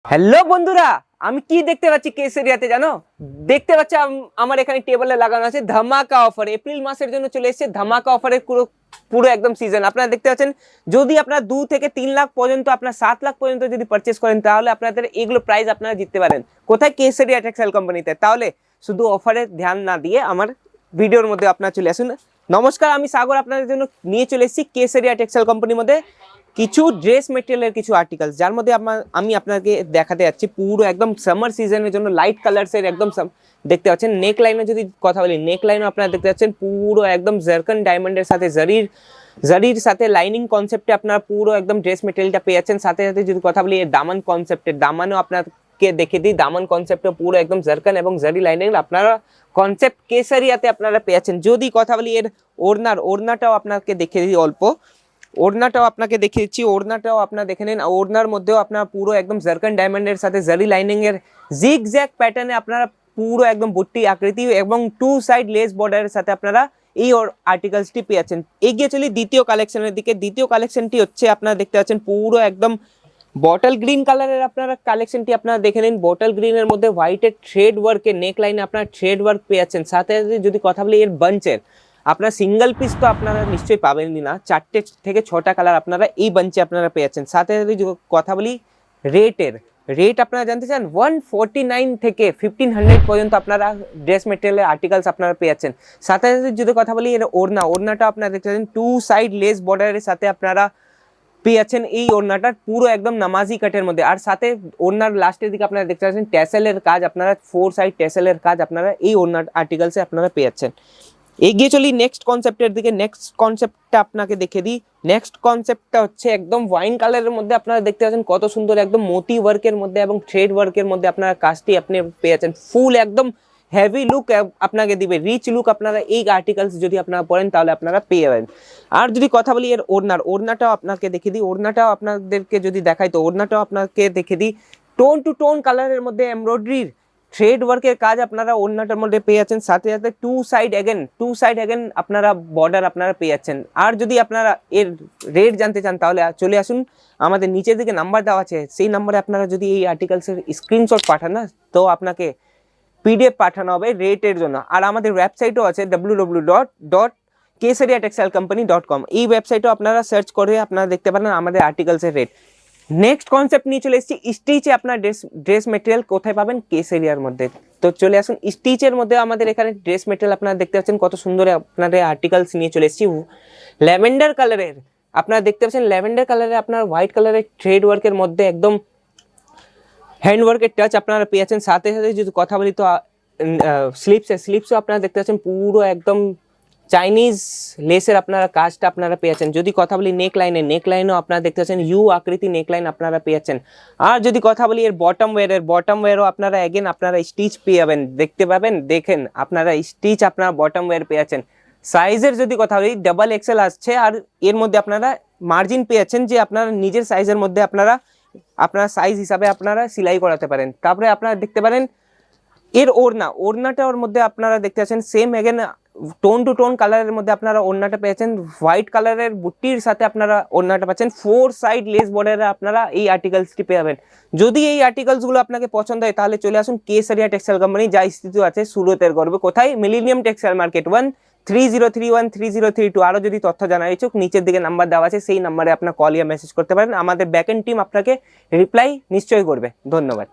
Hello বন্ধুরা, আমি কি দেখতে পাচ্ছি কেসেরিয়াতে জানো? দেখতে পাচ্ছি আমার এখানে টেবিলে লাগানো আছে ধামাকা অফার। এপ্রিল মাসের জন্য চলে এসেছে ধামাকা অফারের পুরো পুরো একদম সিজন। আপনারা দেখতে পাচ্ছেন, যদি আপনারা 2 থেকে 3 লাখ পর্যন্ত, আপনার 7 লাখ পর্যন্ত যদি পারচেস করেন, তাহলে আপনাদের এগুলো প্রাইস আপনারা জিততে পারেন। কোথায়? কেসেরিয়া টেক্সটাইল কোম্পানিতে। তাহলে শুধু অফারে ধ্যান না দিয়ে আমার ভিডিওর মধ্যে আপনারা চলে আসুন। নমস্কার, আমি সাগর আপনাদের জন্য নিয়ে চলে এসেছি কেসেরিয়া টেক্সটাইল কোম্পানির মধ্যে কিছু ড্রেস মেটেরিয়ালের কিছু আর্টিকেলস, যার মধ্যে আমি আপনাকে দেখাতে যাচ্ছি পুরো একদম সামার সিজনের জন্য লাইট কালার্সের একদম দেখতে পাচ্ছেন। নেক লাইনে যদি কথা বলি, নেক লাইনও আপনারা দেখতে পাচ্ছেন পুরো একদম জারকান ডায়মন্ডের সাথে জারির সাথে লাইনিং কনসেপ্টে আপনারা পুরো একদম ড্রেস মেটেরিয়ালটা পেয়ে যাচ্ছেন। সাথে সাথে যদি কথা বলি দামান কনসেপ্টের, দামানও আপনাকে দেখে দিই, দামান কনসেপ্টে পুরো একদম জারকান এবং জারি লাইনিং আপনারা কনসেপ্ট কেসারিয়াতে আপনারা পেয়ে যাচ্ছেন। যদি কথা বলি এর ওড়নাটাও আপনাকে দেখে দিই অল্প, ওড়নাটাও আপনাকে দেখিয়ে দিচ্ছি। ওড়নাটাও আপনারা দেখে নিন। ওড়নার মধ্যেও আপনার পুরো একদম জারকান ডায়মন্ডের সাথে জারি লাইনিং এর জিগ জ্যাগ প্যাটার্নে আপনারা পুরো একদম বুট্টি আকৃতি এবং 2 সাইড লেস বর্ডারের সাথে আপনারা এই আর্টিকেলসটি পেয়ে যাচ্ছেন। এগিয়ে চলি দ্বিতীয় কালেকশনের দিকে। দ্বিতীয় কালেকশনটি হচ্ছে আপনারা দেখতে পাচ্ছেন পুরো একদম বটল গ্রিন কালারের আপনারা কালেকশনটি আপনারা দেখে নিন। বটল গ্রিনের মধ্যে হোয়াইটের থ্রেড ওয়ার্কের নেক লাইনে আপনারা থ্রেড ওয়ার্ক পেয়ে যাচ্ছেন। সাথে সাথে যদি কথা বলি এর বাঞ্চের, আপনার সিঙ্গেল পিস তো আপনারা নিশ্চয়ই পাবেনই না, 4 থেকে 6টা কালার আপনারা এই বাঞ্চে আপনারা পেয়ে যাচ্ছেন। সাথে সাথে কথা বলি রেট আপনারা জানতে চান, 149 থেকে 1500 পর্যন্ত আপনারা ড্রেস মেটেরিয়ালের আর্টিকেলস আপনারা পেয়ে যাচ্ছেন। সাথে সাথে যদি কথা বলি এর ওড়নাটা আপনারা দেখতে পাচ্ছেন 2 সাইড লেস বর্ডারের সাথে আপনারা পেয়ে যাচ্ছেন এই ওড়নাটা পুরো একদম নামাজি কাটের মধ্যে। আর সাথে ওড়নার লাস্টের দিকে আপনারা দেখতে পাচ্ছেন ট্যাসেলের কাজ, আপনারা 4 সাইড ট্যাসেলের কাজ আপনারা এই ওড়নার আর্টিকেলসে আপনারা পেয়ে যাচ্ছেন। এগিয়ে চলি নেক্সট কনসেপ্টের দিকে। নেক্সট কনসেপ্টটা আপনাকে দেখে দিই। নেক্সট কনসেপ্টটা হচ্ছে একদম ওয়াইন কালারের মধ্যে আপনারা দেখতে পাচ্ছেন কত সুন্দর একদম মোতি ওয়ার্কের মধ্যে এবং থ্রেড ওয়ার্কের মধ্যে আপনারা কাজটি আপনি পেয়ে যাচ্ছেন। ফুল একদম হেভি লুক আপনাকে দিবে, রিচ লুক আপনারা এই আর্টিকেলস যদি আপনারা পড়েন তাহলে আপনারা পেয়ে যাবেন। আর যদি কথা বলি এর ওড়নাটাও আপনাকে দেখে দিই। ওড়নাটাও আপনাদেরকে যদি দেখাই তো ওড়নাটাও আপনাকে দেখে দিই টোন টু টোন কালারের মধ্যে এমব্রয়ডারির থ্রেড ওয়ার্কের কাজ আপনারা ওড়নাটার মধ্যে পেয়ে যাচ্ছেন। সাথে সাথে 2 সাইড এগেন আপনারা বর্ডার আপনারা পেয়ে যাচ্ছেন। আর যদি আপনারা এর রেট জানতে চান তাহলে চলে আসুন, আমাদের নিচের দিকে নাম্বার দেওয়া আছে, সেই নাম্বারে আপনারা যদি এই আর্টিকেলসের স্ক্রিনশট পাঠান না, তো আপনাকে পিডিএফ পাঠানো হবে রেটের জন্য। আর আমাদের ওয়েবসাইটও আছে www.kesariatextilecompany.com। এই ওয়েবসাইটও আপনারা সার্চ করে আপনারা দেখতে পারেন আমাদের আর্টিকেলসের রেট। নেক্সট কনসেপ্ট নিয়ে চলে এসেছি স্টিচে। আপনার ড্রেস মেটেরিয়াল কোথায় পাবেন? কেসেরিয়ার মধ্যে। তো চলে আসুন স্টিচের মধ্যে। আমাদের এখানে ড্রেস মেটেরিয়াল আপনারা দেখতে পাচ্ছেন কত সুন্দর আপনাদের আর্টিকেলস নিয়ে চলে এসেছি। ল্যাভেন্ডার কালারের আপনারা দেখতে পাচ্ছেন, ল্যাভেন্ডার কালারের আপনার হোয়াইট কালারের থ্রেড ওয়ার্কের মধ্যে একদম হ্যান্ড ওয়ার্কের টাচ আপনারা পেয়ে যাচ্ছেন। সাথে সাথে যদি কথা বলি তো স্লিপসও আপনারা দেখতে পাচ্ছেন পুরো একদম চাইনিজ লেসের আপনারা কাজটা আপনারা পেয়ে যাচ্ছেন। যদি কথা বলি নেক লাইনও আপনারা দেখতে পাচ্ছেন ইউ আকৃতি নেক লাইন আপনারা পেয়ে যাচ্ছেন। আর যদি কথা বলি এর বটম ওয়্যারও আপনারা এগেন আপনারা স্টিচ পেয়ে যাবেন, দেখতে পাবেন। দেখেন আপনারা স্টিচ আপনারা বটম ওয়্যার পেয়ে যাচ্ছেন। সাইজের যদি কথা বলি ডাবল এক্সেল আসছে, আর এর মধ্যে আপনারা মার্জিন পেয়ে যাচ্ছেন যে আপনারা নিজের সাইজের মধ্যে আপনারা আপনার সাইজ হিসাবে আপনারা সেলাই করাতে পারেন। তারপরে আপনারা দেখতে পারেন এর ওড়নাটার মধ্যে আপনারা দেখতে পাচ্ছেন same again tone to tone কালারের মধ্যে আপনারা ওড়নাটা পেয়েছেন। হোয়াইট কালারের বুটির সাথে আপনারা ওড়নাটা পাচ্ছেন। 4 সাইড লেস বর্ডারে আপনারা এই আর্টিকেলসটি পেয়ে যাবেন। যদি এই আর্টিকেলসগুলো আপনাকে পছন্দ হয় তাহলে চলে আসুন কেসারিয়া টেক্সটাইল কোম্পানি, যা স্থিত আছে সুরতের গর্বে। কোথায়? Millennium textile market, 130313032। আরও যদি তথ্য জানার ইচ্ছুক নিচের দিকে নাম্বার দেওয়া আছে, সেই নাম্বারে আপনার কল ইয়া মেসেজ করতে পারেন। আমাদের ব্যাকএন্ড টিম আপনাকে রিপ্লাই নিশ্চয়ই করবে। ধন্যবাদ।